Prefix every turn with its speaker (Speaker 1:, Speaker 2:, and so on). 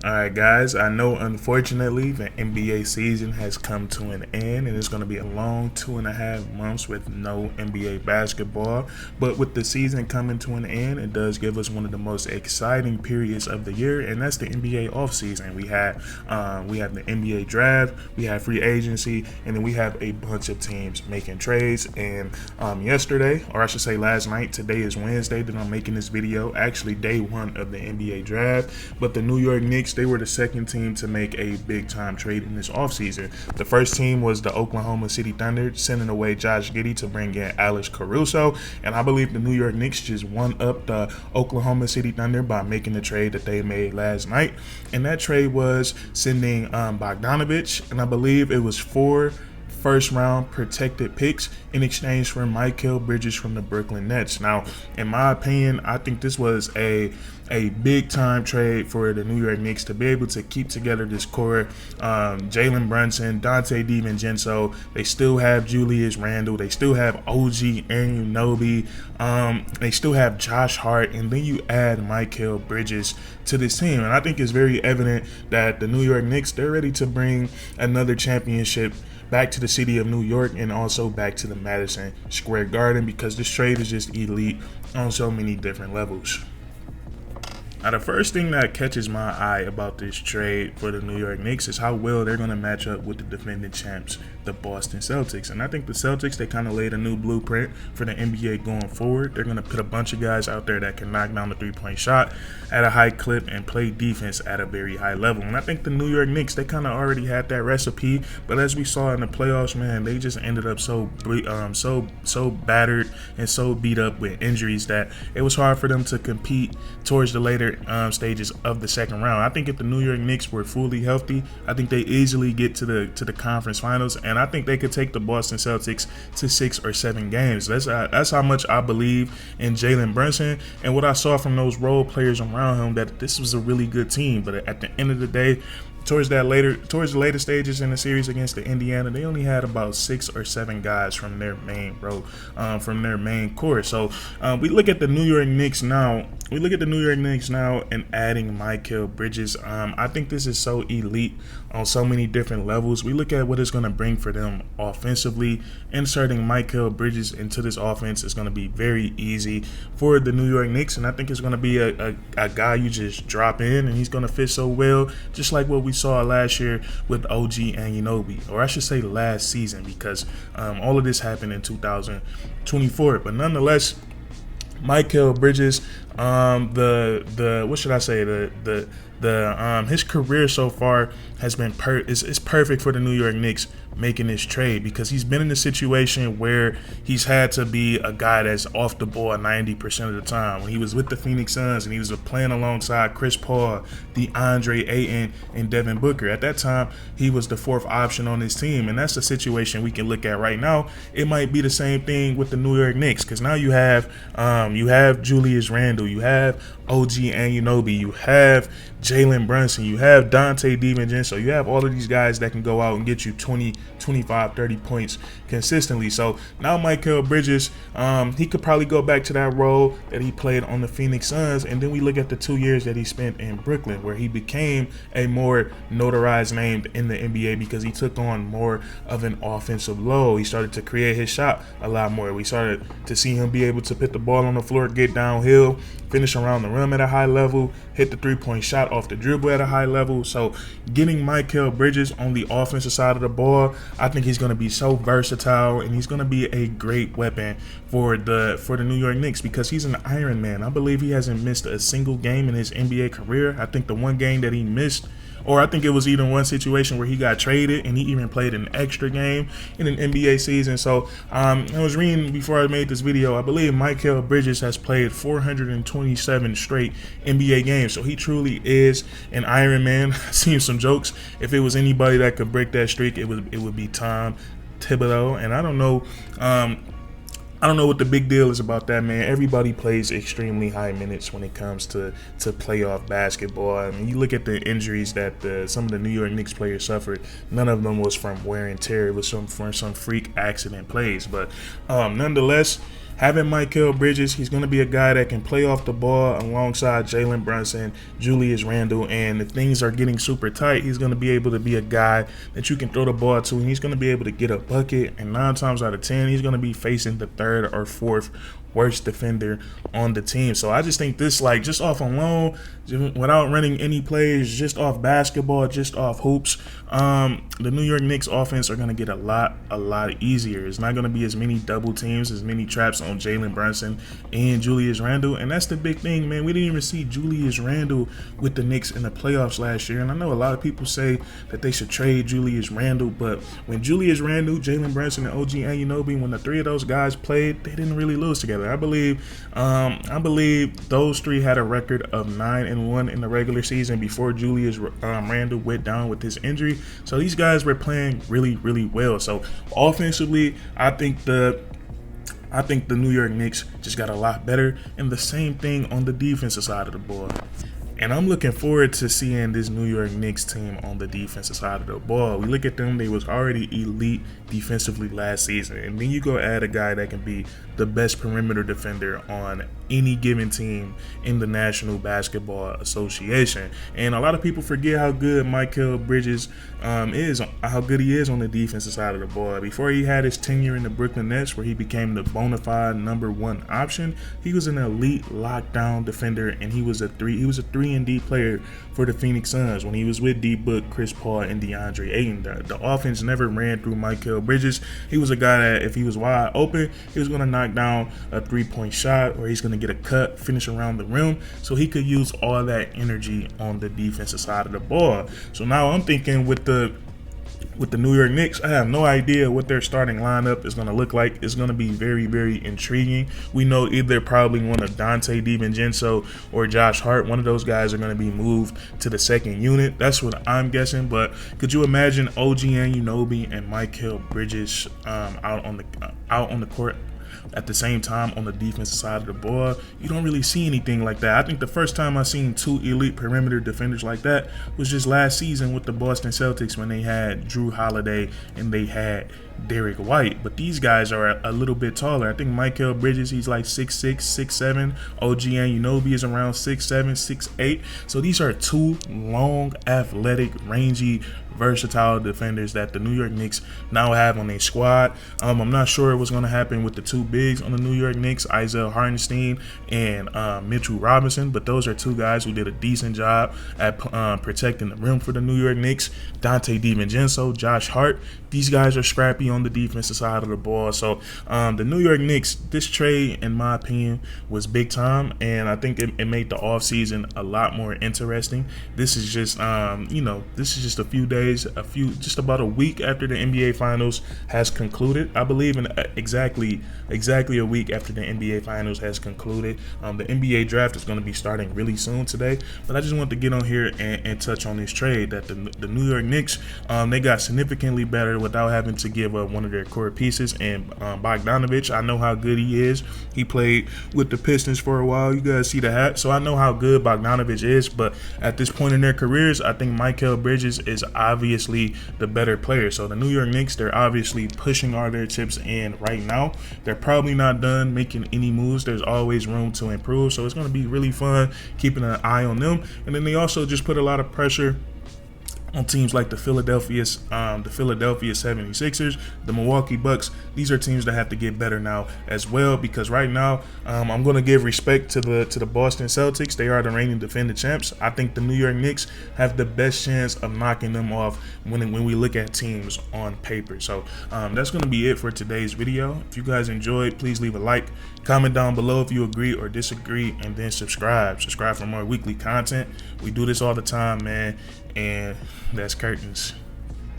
Speaker 1: Alright, guys, I know unfortunately the NBA season has come to an end and it's going to be a long 2.5 months with no NBA basketball. But with the season coming to an end, it does give us one of the most exciting periods of the year, and that's the NBA offseason. We have the NBA draft, we have free agency, and then we have a bunch of teams making trades. And yesterday, or I should say last night, today is Wednesday that I'm making this video, actually day one of the NBA draft. But the New York Knicks, they were the second team to make a big time trade in this offseason. The first team was the Oklahoma City Thunder, sending away Josh Giddey to bring in Alex Caruso. And I believe the New York Knicks just won up the Oklahoma City Thunder by making the trade that they made last night. And that trade was sending Bogdanovich, and I believe it was 4 first-round protected picks in exchange for Mikal Bridges from the Brooklyn Nets. Now, in my opinion, I think this was a big-time trade for the New York Knicks to be able to keep together this core. Jalen Brunson, Dante DiVincenzo, they still have Julius Randle, they still have OG Anunoby, they still have Josh Hart, and then you add Mikal Bridges to this team. And I think it's very evident that the New York Knicks, they're ready to bring another championship back to the city of New York and also back to the Madison Square Garden, because this trade is just elite on so many different levels. Now, the first thing that catches my eye about this trade for the New York Knicks is how well they're going to match up with the defending champs, the Boston Celtics. And I think the Celtics, they kind of laid a new blueprint for the NBA going forward. They're going to put a bunch of guys out there that can knock down the three-point shot at a high clip and play defense at a very high level. And I think the New York Knicks, they kind of already had that recipe. But as we saw in the playoffs, man, they just ended up so battered and so beat up with injuries that it was hard for them to compete towards the later stages of the second round. I think if the New York Knicks were fully healthy, I think they easily get to the conference finals, and I think they could take the Boston Celtics to 6 or 7 games. That's how much I believe in Jalen Brunson and what I saw from those role players around him, that this was a really good team. But at the end of the day, towards the later stages in the series against the Indiana, they only had about 6 or 7 guys from their main core. So we look at the New York Knicks now. And adding Mikal Bridges. I think this is so elite on so many different levels. We look at what it's going to bring for them offensively. Inserting Mikal Bridges into this offense is going to be very easy for the New York Knicks, and I think it's going to be a guy you just drop in, and he's going to fit so well, just like what we saw last year with OG Anunoby, or I should say last season, because all of this happened in 2024. But nonetheless, Mikal Bridges, his career so far has been is perfect for the New York Knicks making this trade, because he's been in a situation where he's had to be a guy that's off the ball 90% of the time. When he was with the Phoenix Suns and he was playing alongside Chris Paul, DeAndre Ayton, and Devin Booker, at that time he was the 4th option on his team, and that's the situation we can look at right now. It might be the same thing with the New York Knicks, because now you have Julius Randle, you have OG Anunoby, you have Jalen Brunson, you have Dante DiVincenzo, you have all of these guys that can go out and get you 20, 25, 30 points consistently. So now Mikal Bridges, he could probably go back to that role that he played on the Phoenix Suns. And then we look at the 2 years that he spent in Brooklyn, where he became a more notarized name in the NBA because he took on more of an offensive load. He started to create his shot a lot more. We started to see him be able to put the ball on the floor, get downhill, finish around the rim at a high level, hit the three-point shot off the dribble at a high level. So getting Mikal Bridges on the offensive side of the ball, I think he's going to be so versatile, and he's going to be a great weapon for the New York Knicks, because he's an Iron Man. I believe he hasn't missed a single game in his NBA career. I think the one game that he missed, or I think it was even one situation where he got traded and he even played an extra game in an NBA season. So I was reading before I made this video, I believe Mikal Bridges has played 427 straight NBA games. So he truly is an Iron Man. I've seen some jokes. If it was anybody that could break that streak, it would be Tom Thibodeau. And I don't know what the big deal is about that, man. Everybody plays extremely high minutes when it comes to playoff basketball. I mean, you look at the injuries that some of the New York Knicks players suffered. None of them was from wear and tear. It was from some freak accident plays. But nonetheless, having Mikal Bridges, he's going to be a guy that can play off the ball alongside Jalen Brunson, Julius Randle, and if things are getting super tight, he's going to be able to be a guy that you can throw the ball to, and he's going to be able to get a bucket, and 9 times out of 10, he's going to be facing the 3rd or 4th worst defender on the team. So I just think this, like, just off alone, without running any plays, just off basketball, just off hoops, the New York Knicks offense are going to get a lot easier. It's not going to be as many double teams, as many traps on Jalen Brunson and Julius Randle, and that's the big thing, man. We didn't even see Julius Randle with the Knicks in the playoffs last year, and I know a lot of people say that they should trade Julius Randle, but when Julius Randle, Jalen Brunson, and OG Anunoby, when the 3 of those guys played, they didn't really lose together. I believe those 3 had a record of 9-1 in the regular season before Julius Randle went down with his injury. So these guys were playing really well. So offensively, I think the New York Knicks just got a lot better, and the same thing on the defensive side of the ball. And I'm looking forward to seeing this New York Knicks team on the defensive side of the ball. We look at them, they was already elite defensively last season. And then you go add a guy that can be the best perimeter defender on any given team in the National Basketball Association. And a lot of people forget how good Mikal Bridges how good he is on the defensive side of the ball. Before he had his tenure in the Brooklyn Nets, where he became the bona fide #1 option, he was an elite lockdown defender, and he was a 3-and-D player for the Phoenix Suns when he was with D-Book, Chris Paul, and DeAndre Ayton. The offense never ran through Mikal Bridges. He was a guy that if he was wide open, he was going to knock down a 3-point shot, or he's going to get a cut, finish around the rim, so he could use all that energy on the defensive side of the ball. So now I'm thinking with the New York Knicks, I have no idea what their starting lineup is going to look like. It's going to be very intriguing. We know either probably one of Dante DiVincenzo or Josh Hart. One of those guys are going to be moved to the second unit. That's what I'm guessing. But could you imagine OG Anunoby and Mikal Bridges out on the court at the same time on the defensive side of the ball? You don't really see anything like that. I think the first time I seen 2 elite perimeter defenders like that was just last season with the Boston Celtics, when they had Drew Holiday and they had Derek White. But these guys are a little bit taller. I think Mikal Bridges, he's like 6'6", 6'7". OG Anunoby is around 6'7", 6'8". So these are 2 long, athletic, rangy, versatile defenders that the New York Knicks now have on their squad. I'm not sure what's going to happen with the 2 bigs on the New York Knicks, Isaiah Hartenstein and Mitchell Robinson, but those are 2 guys who did a decent job at protecting the rim for the New York Knicks. Dante DiVincenzo, Josh Hart, these guys are scrappy on the defensive side of the ball. So the New York Knicks, this trade, in my opinion, was big time, and I think it made the offseason a lot more interesting. This is just this is just a few days, just about a week after the NBA Finals has concluded. I believe in exactly a week after the NBA Finals has concluded. The NBA draft is going to be starting really soon today, but I just want to get on here and touch on this trade that the New York Knicks, they got significantly better without having to give up one of their core pieces. And Bogdanovich, I know how good he is. He played with the Pistons for a while. You guys see the hat, so I know how good Bogdanovich is. But at this point in their careers, I think Mikal Bridges is obviously the better player. So the New York Knicks, they're obviously pushing all their chips in right now. They're probably not done making any moves. There's always room to improve. So it's going to be really fun keeping an eye on them. And then they also just put a lot of pressure on teams like the Philadelphia 76ers, the Milwaukee Bucks. These are teams that have to get better now as well, because right now I'm going to give respect to the Boston Celtics. They are the reigning defending champs. I think the New York Knicks have the best chance of knocking them off when we look at teams on paper. So that's going to be it for today's video. If you guys enjoyed, please leave a like, comment down below if you agree or disagree, and then subscribe for more weekly content. We do this all the time, man. And that's curtains.